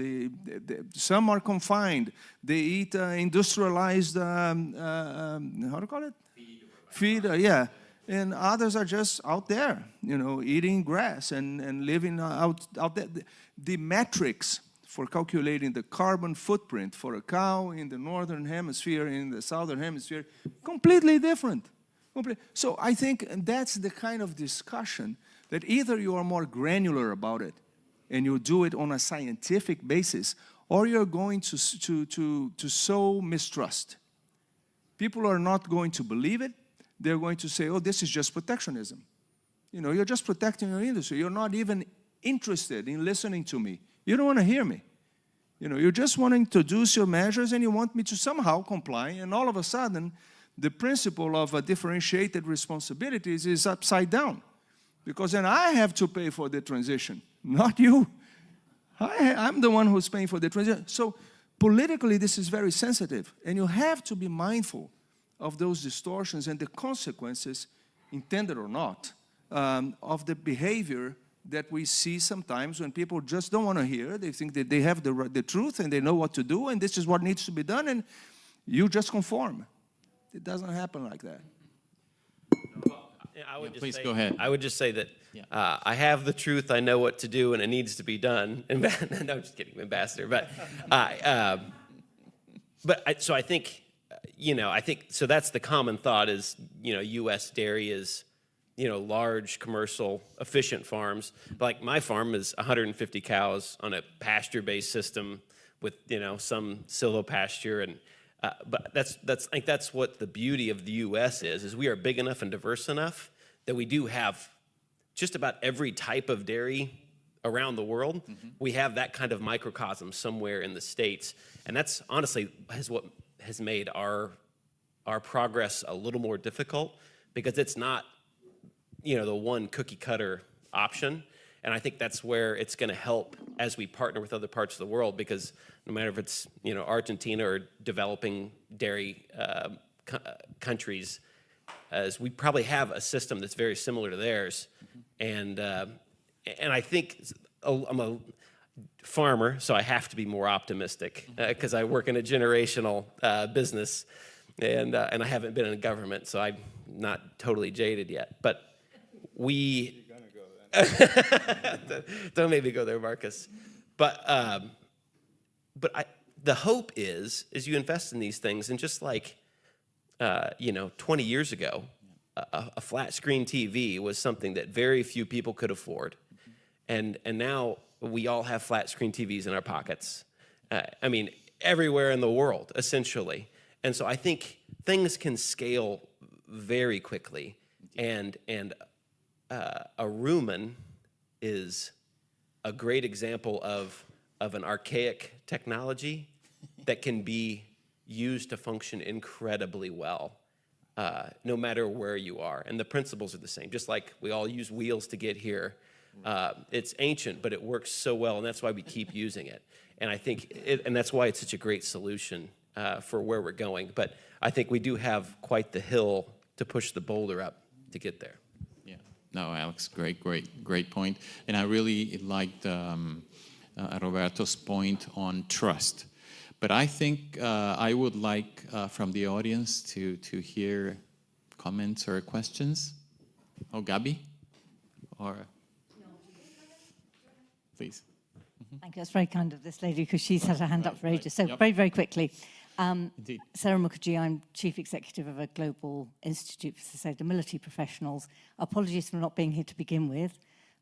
S3: Some are confined. They eat industrialized, how do you call it? Feed, yeah. And others are just out there, you know, eating grass and living out there. The metrics for calculating the carbon footprint for a cow in the northern hemisphere, in the southern hemisphere, completely different. So I think that's the kind of discussion that either you are more granular about it and you do it on a scientific basis, or you're going to sow mistrust. People are not going to believe it. They're going to say, oh, this is just protectionism. You know, you're just protecting your industry. You're not even interested in listening to me. You don't want to hear me. You know, you just want to introduce your measures and you want me to somehow comply, and all of a sudden, the principle of differentiated responsibilities is upside down. Because then I have to pay for the transition, not you. I'm the one who's paying for the transition. So politically, this is very sensitive. And you have to be mindful of those distortions and the consequences, intended or not, of the behavior that we see sometimes when people just don't want to hear. They think that they have the truth and they know what to do and this is what needs to be done, and you just conform. It doesn't happen like that.
S4: I would just
S2: please
S4: say,
S2: go ahead.
S4: I would just say that I have the truth, I know what to do, and it needs to be done. No, I'm just kidding, Ambassador. So I think, so that's the common thought is, U.S. dairy is, large, commercial, efficient farms. Like my farm is 150 cows on a pasture-based system with, some silvopasture and. But I think that's what the beauty of the U.S. is we are big enough and diverse enough that we do have just about every type of dairy around the world. Mm-hmm. We have that kind of microcosm somewhere in the States. And that's honestly what has made our progress a little more difficult, because it's not, the one cookie cutter option. And I think that's where it's going to help as we partner with other parts of the world, because no matter if it's Argentina or developing dairy countries, as we probably have a system that's very similar to theirs, and I think I'm a farmer, so I have to be more optimistic because I work in a generational business, and I haven't been in government, so I'm not totally jaded yet, but we. Don't make me go there, Marcus. But the hope is you invest in these things, and just like 20 years ago, a flat screen TV was something that very few people could afford, and now we all have flat screen TVs in our pockets. Everywhere in the world, essentially. And so I think things can scale very quickly, and a rumen is a great example of an archaic technology that can be used to function incredibly well, no matter where you are. And the principles are the same. Just like we all use wheels to get here. It's ancient, but it works so well, and that's why we keep using it. And I think, and that's why it's such a great solution for where we're going. But I think we do have quite the hill to push the boulder up to get there.
S2: No, Alex, great point. And I really liked Roberto's point on trust. But I think I would like from the audience to hear comments or questions. Oh, Gabi? Or please.
S7: Thank you. That's very kind of this lady, because she's had her hand up for ages. So very, very quickly.
S2: Indeed.
S7: Sarah Mukherjee, I'm Chief Executive of a Global Institute for Sustainability Professionals. Apologies for not being here to begin with,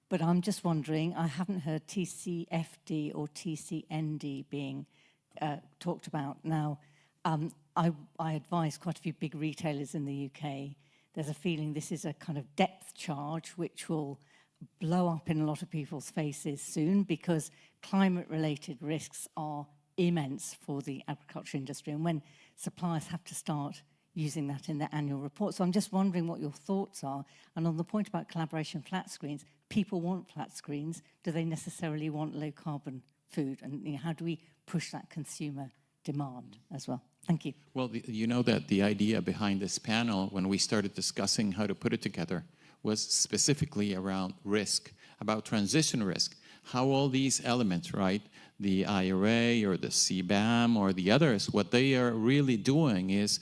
S7: but I'm just wondering, I haven't heard TCFD or TCND being talked about. Now, I advise quite a few big retailers in the UK. There's a feeling this is a kind of depth charge which will blow up in a lot of people's faces soon, because climate-related risks are immense for the agriculture industry, and when suppliers have to start using that in their annual report. So I'm just wondering what your thoughts are. And on the point about collaboration flat screens, people want flat screens. Do they necessarily want low-carbon food? And how do we push that consumer demand as well? Thank you.
S2: Well, you know that the idea behind this panel, when we started discussing how to put it together, was specifically around risk, about transition risk, how all these elements, right, the IRA or the CBAM or the others, what they are really doing is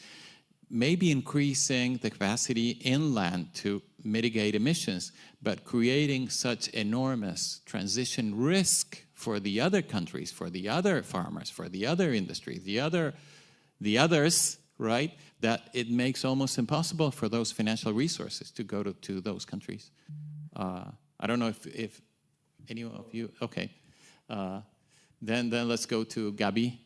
S2: maybe increasing the capacity inland to mitigate emissions, but creating such enormous transition risk for the other countries, for the other farmers, for the other industries, the others, right, that it makes almost impossible for those financial resources to go to those countries. I don't know if any of you, okay. Then let's go to Gabi.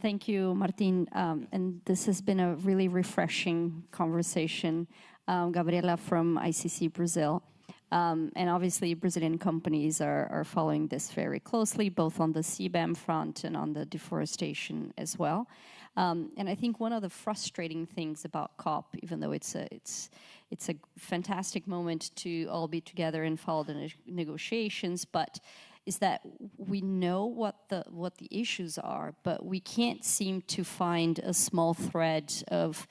S8: Thank you, Martín. And this has been a really refreshing conversation. Gabriela from ICC Brazil. And obviously, Brazilian companies are following this very closely, both on the CBAM front and on the deforestation as well. And I think one of the frustrating things about COP, even though it's a fantastic moment to all be together and follow the negotiations, but is that we know what the issues are, but we can't seem to find a small thread of,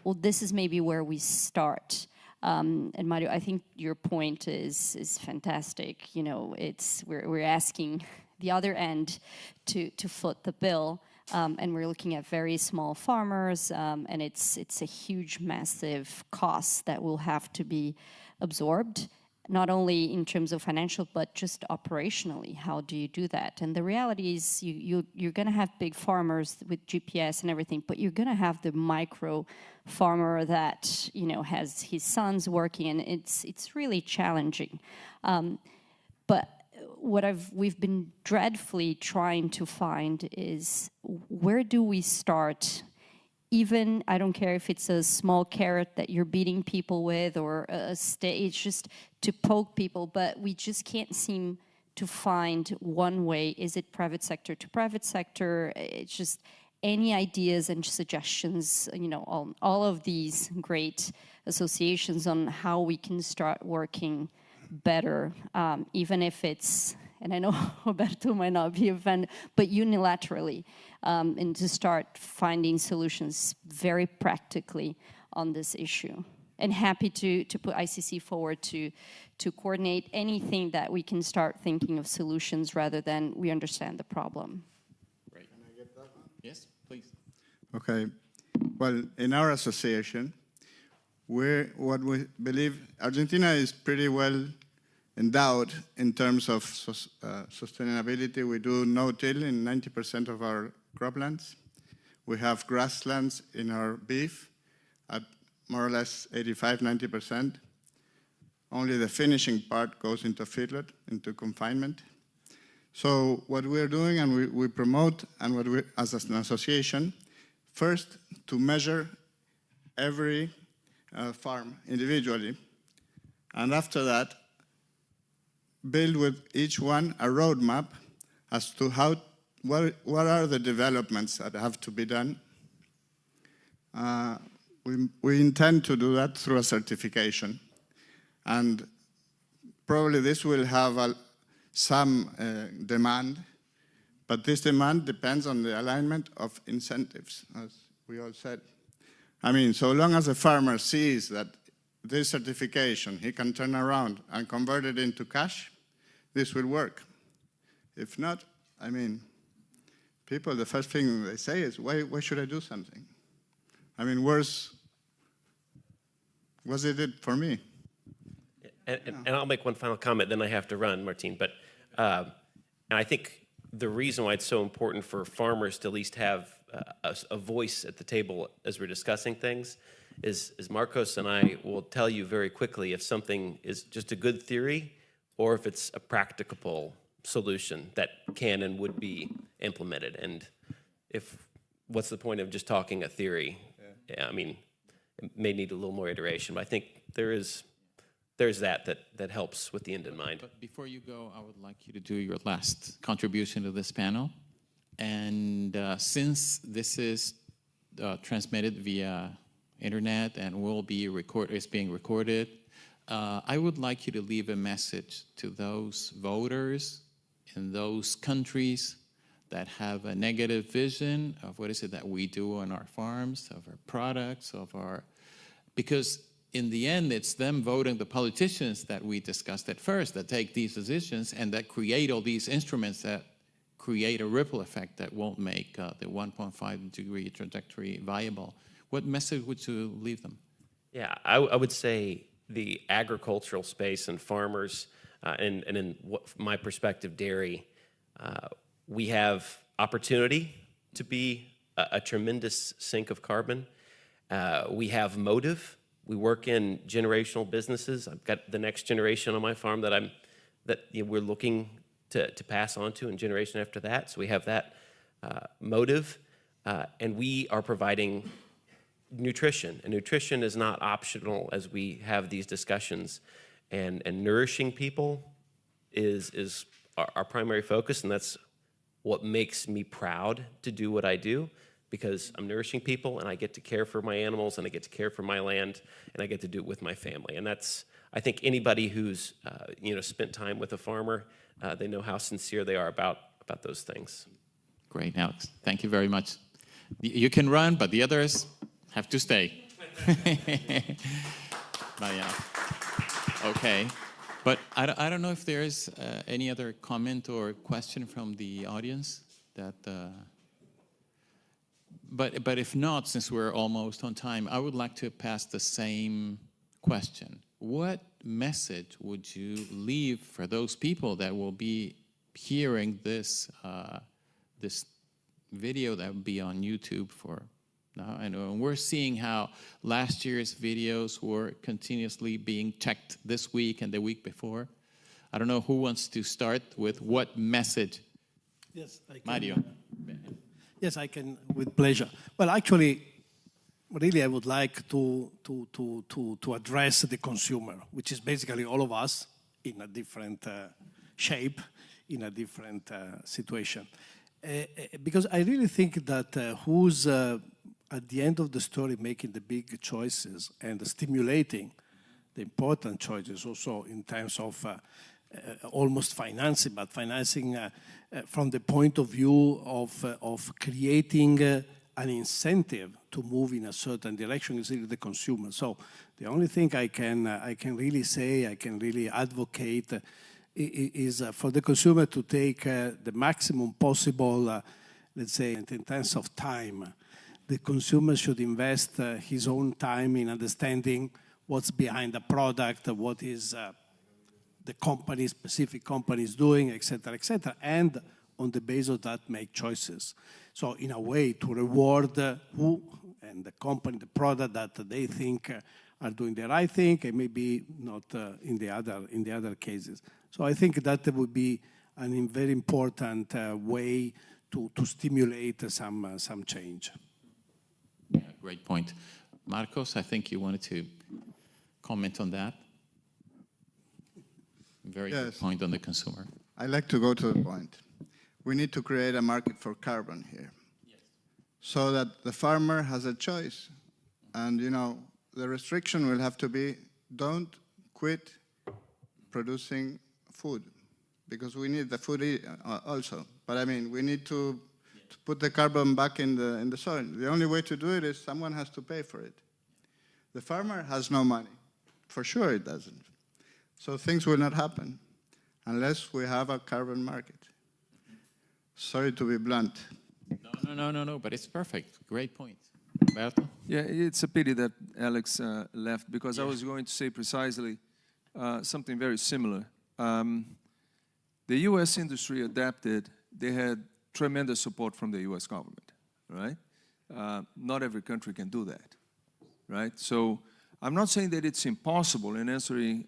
S8: well, this is maybe where we start. And Mario, I think your point is fantastic. You know, we're asking the other end to foot the bill, and we're looking at very small farmers, and it's a huge, massive cost that will have to be absorbed, not only in terms of financial, but just operationally. How do you do that? And the reality is you're going to have big farmers with GPS and everything, but you're going to have the micro farmer that, you know, has his sons working, and it's really challenging. But what we've been dreadfully trying to find is, where do we start? Even, I don't care if it's a small carrot that you're beating people with, or a stage just to poke people, but we just can't seem to find one way. Is it private sector to private sector? It's just any ideas and suggestions, you know, on all of these great associations on how we can start working better, even if it's, and I know Roberto might not be a fan, but unilaterally, and to start finding solutions very practically on this issue. And happy to put ICC forward to coordinate anything that we can start thinking of solutions rather than we understand the problem.
S2: Great. Can I get that one? Yes, please.
S5: Okay. Well, in our association, what we believe, Argentina is pretty well endowed in terms of sustainability. We do no-till in 90% of our croplands. We have grasslands in our beef at more or less 85–90%. Only the finishing part goes into feedlot, into confinement. So what we're doing, and we promote, and what we, as an association, first to measure every farm individually, and after that, build with each one a roadmap as to what are the developments that have to be done. We intend to do that through a certification, and probably this will have some demand, but this demand depends on the alignment of incentives, as we all said. I mean, so long as a farmer sees that this certification, he can turn around and convert it into cash, this will work. If not, I mean, people, the first thing they say is, why should I do something? I mean, was it for me?
S4: And I'll make one final comment, then I have to run, Martín. But and I think the reason why it's so important for farmers to at least have a voice at the table as we're discussing things is Marcos and I will tell you very quickly if something is just a good theory or if it's a practicable solution that can and would be implemented. And what's the point of just talking a theory? Yeah, I mean, it may need a little more iteration, but I think there's that helps with the end in mind.
S2: But before you go, I would like you to do your last contribution to this panel. And since this is transmitted via internet and is being recorded, I would like you to leave a message to those voters in those countries that have a negative vision of what is it that we do on our farms, of our products, because in the end, it's them voting the politicians that we discussed at first that take these decisions and that create all these instruments that create a ripple effect that won't make the 1.5 degree trajectory viable. What message would you leave them?
S4: Yeah, I would say the agricultural space and farmers, and in my perspective, dairy, we have opportunity to be a tremendous sink of carbon. We have motive. We work in generational businesses. I've got the next generation on my farm that we're looking to pass on to, and generation after that. So we have that motive, and we are providing nutrition. And nutrition is not optional as we have these discussions. And nourishing people is our primary focus, and that's what makes me proud to do what I do, because I'm nourishing people and I get to care for my animals and I get to care for my land and I get to do it with my family. And that's, I think anybody who's spent time with a farmer, they know how sincere they are about those things.
S2: Great, Alex. Thank you very much. You can run, but the others have to stay. But yeah. Okay. But I don't know if there is any other comment or question from the audience that. But if not, since we're almost on time, I would like to pass the same question. What message would you leave for those people that will be hearing this this video that will be on YouTube for now? And we're seeing how last year's videos were continuously being checked this week and the week before. I don't know who wants to start with what message.
S6: Yes, I can.
S2: Mario.
S6: Yes, I can, with pleasure. Well, actually, really, I would like to address the consumer, which is basically all of us in a different shape, in a different situation. Because I really think that who's at the end of the story making the big choices and stimulating the important choices also in terms of almost financing, but financing from the point of view of creating an incentive to move in a certain direction is really the consumer. So the only thing I can really say, I can really advocate is for the consumer to take the maximum possible, let's say, in terms of time. The consumer should invest his own time in understanding what's behind the product, what is the company, specific companies doing, et cetera, and on the basis of that make choices. So in a way to reward who and the company, the product that they think are doing the right thing and maybe not in the other cases. So I think that would be a very important way to stimulate some change.
S2: Yeah, great point. Marcos, I think you wanted to comment on that. Very good point on the consumer.
S5: I like to go to the point. We need to create a market for carbon here, so that the farmer has a choice. And, the restriction will have to be, don't quit producing food, because we need the food also. But I mean, we need to put the carbon back in the soil. The only way to do it is someone has to pay for it. The farmer has no money. For sure it doesn't. So things will not happen unless we have a carbon market. Sorry to be blunt.
S2: No, but it's perfect. Great point. Roberto?
S3: Yeah, it's a pity that Alex left, because I was going to say precisely something very similar. The U.S. industry adapted. They had tremendous support from the U.S. government, right? not every country can do that, right? So I'm not saying that it's impossible. In answering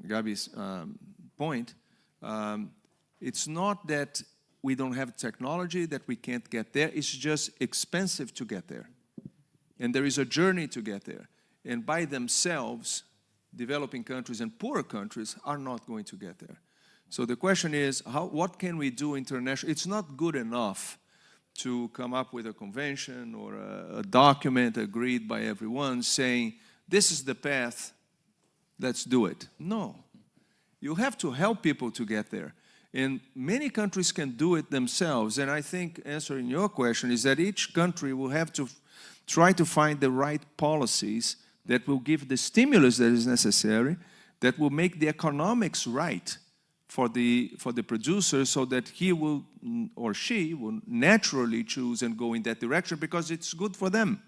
S3: Gabi's point, it's not that we don't have technology, that we can't get there. It's just expensive to get there. And there is a journey to get there. And by themselves, developing countries and poorer countries are not going to get there. So the question is, what can we do internationally? It's not good enough to come up with a convention or a document agreed by everyone saying, this is the path, let's do it. No. You have to help people to get there. And many countries can do it themselves. And I think answering your question is that each country will have to try to find the right policies that will give the stimulus that is necessary, that will make the economics right for the producer, so that he will, or she will naturally choose and go in that direction because it's good for them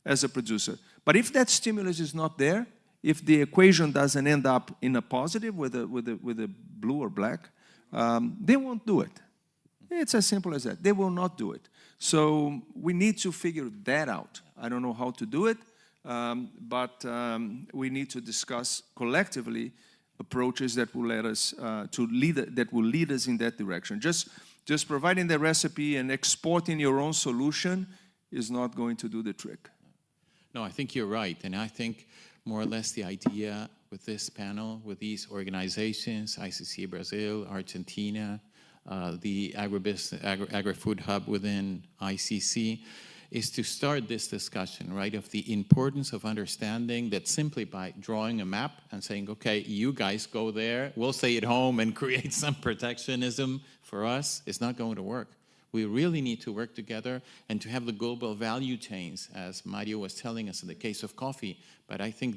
S3: as a producer. But if that stimulus is not there, if the equation doesn't end up in a positive with a blue or black, they won't do it. It's as simple as that. They will not do it. So we need to figure that out. I don't know how to do it, but we need to discuss collectively approaches that will let us that will lead us in that direction. Just providing the recipe and exporting your own solution is not going to do the trick.
S2: No, I think you're right, and I think more or less the idea with this panel, with these organizations, ICC Brazil, Argentina, the agri-food hub within ICC, is to start this discussion, right, of the importance of understanding that simply by drawing a map and saying, okay, you guys go there, we'll stay at home and create some protectionism for us, it's not going to work. We really need to work together and to have the global value chains, as Mario was telling us in the case of coffee. But I think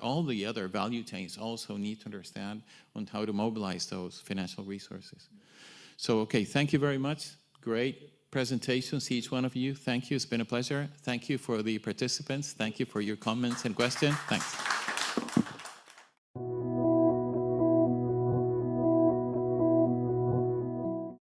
S2: all the other value chains also need to understand on how to mobilize those financial resources. So, okay, thank you very much. Great presentations, each one of you. Thank you. It's been a pleasure. Thank you for the participants. Thank you for your comments and questions. Thanks.